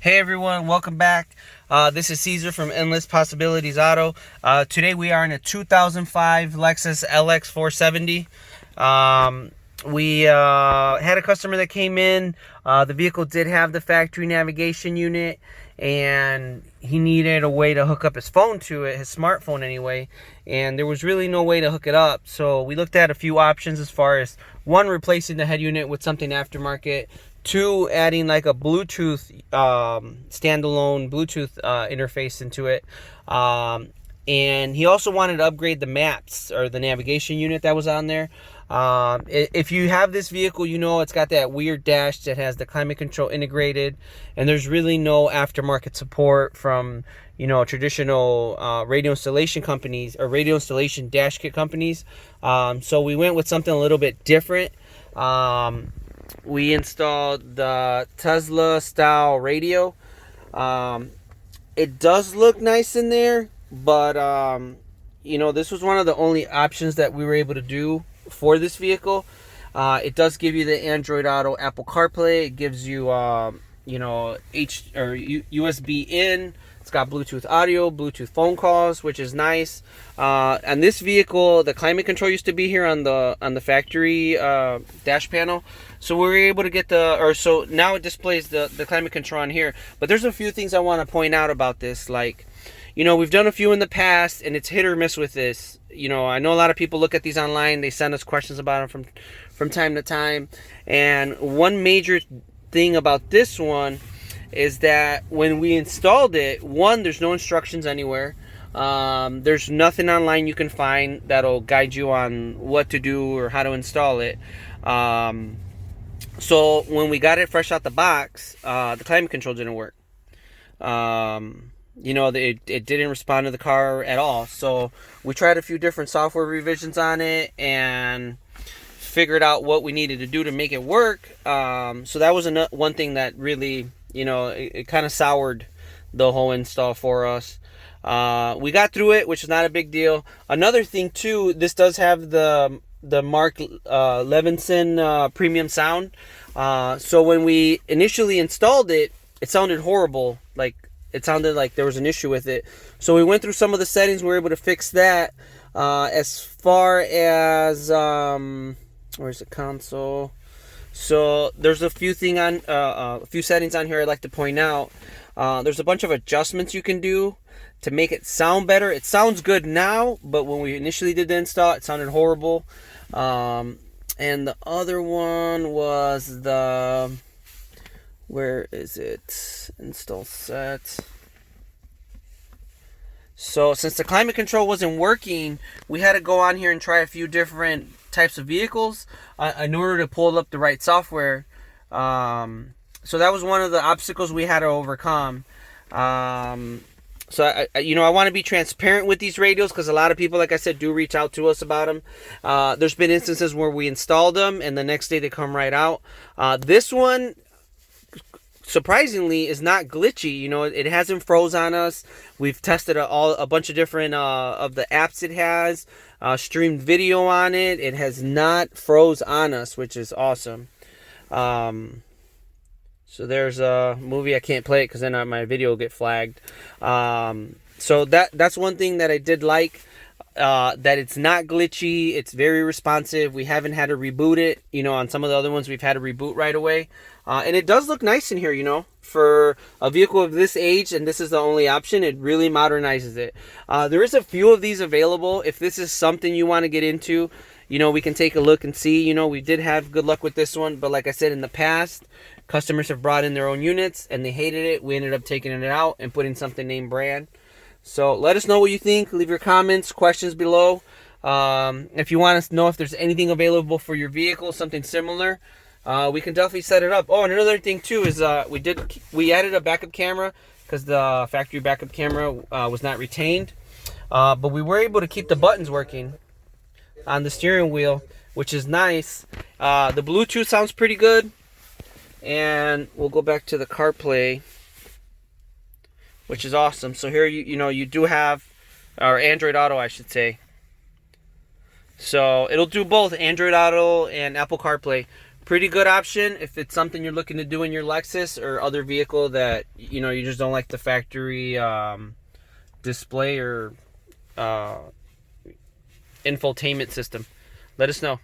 Hey everyone, welcome back. This is Caesar from Endless Possibilities Auto. Today we are in a 2005 Lexus Lx470. We had a customer that came in. The vehicle did have the factory navigation unit, and he needed a way to hook up his phone to it, his smartphone anyway, and there was really no way to hook it up. So we looked at a few options as far as one, replacing the head unit with something aftermarket, two, adding like a Bluetooth standalone Bluetooth interface into it, and he also wanted to upgrade the maps or the navigation unit that was on there. If you have this vehicle, you know it's got that weird dash that has the climate control integrated, and there's really no aftermarket support from, you know, traditional radio installation companies or radio installation dash kit companies. So we went with something a little bit different. We installed the Tesla style radio. It does look nice in there, but you know, this was one of the only options that we were able to do for this vehicle. It does give you the Android Auto, Apple CarPlay. It gives you you know, USB in. It's got Bluetooth audio, Bluetooth phone calls, which is nice. And this vehicle, the climate control used to be here on the factory dash panel, so we were able to get so now it displays the climate control on here. But there's a few things I want to point out about this. Like, you know, we've done a few in the past, and it's hit or miss with this. You know, I know a lot of people look at these online. They send us questions about them from time to time. And one major thing about this one is that when we installed it, one, there's no instructions anywhere. There's nothing online you can find that'll guide you on what to do or how to install it. So when we got it fresh out the box, the climate control didn't work. You know, it didn't respond to the car at all. So we tried a few different software revisions on it and figured out what we needed to do to make it work. So that was one thing that really, you know, it kind of soured the whole install for us. We got through it, which is not a big deal. Another thing too, this does have the Mark Levinson premium sound. So when we initially installed it, it sounded horrible. Like, it sounded like there was an issue with it. So we went through some of the settings. We were able to fix that. As far as where's the console? So there's a few settings on here I'd like to point out. There's a bunch of adjustments you can do to make it sound better. It sounds good now, but when we initially did the install, it sounded horrible. And the other one was where is it? Install set. So since the climate control wasn't working, we had to go on here and try a few different types of vehicles in order to pull up the right software. So that was one of the obstacles we had to overcome. So I want to be transparent with these radios, because a lot of people, like I said, do reach out to us about them. There's been instances where we installed them and the next day they come right out. This one, surprisingly, is not glitchy. You know, it hasn't froze on us. We've tested a bunch of different of the apps it has, streamed video on it. It has not froze on us, which is awesome. So there's a movie. I can't play it because then my video will get flagged. So that's one thing that I did like, that it's not glitchy. It's very responsive. We haven't had to reboot it. You know, on some of the other ones, we've had to reboot right away. And it does look nice in here, you know, for a vehicle of this age, and this is the only option. It really modernizes it. There is a few of these available. If this is something you want to get into, you know, we can take a look and see. You know, we did have good luck with this one, but like I said, in the past, customers have brought in their own units and they hated it. We ended up taking it out and putting something named brand. So let us know what you think. Leave your comments, questions below. If you want to know if there's anything available for your vehicle, something similar, we can definitely set it up. Oh, and another thing too is we added a backup camera because the factory backup camera was not retained. But we were able to keep the buttons working on the steering wheel, which is nice. The Bluetooth sounds pretty good. And we'll go back to the CarPlay, which is awesome. So here you do have, or Android Auto, I should say. So it'll do both Android Auto and Apple CarPlay. pretty good option if it's something you're looking to do in your Lexus or other vehicle that, you know, you just don't like the factory display or infotainment system. Let us know.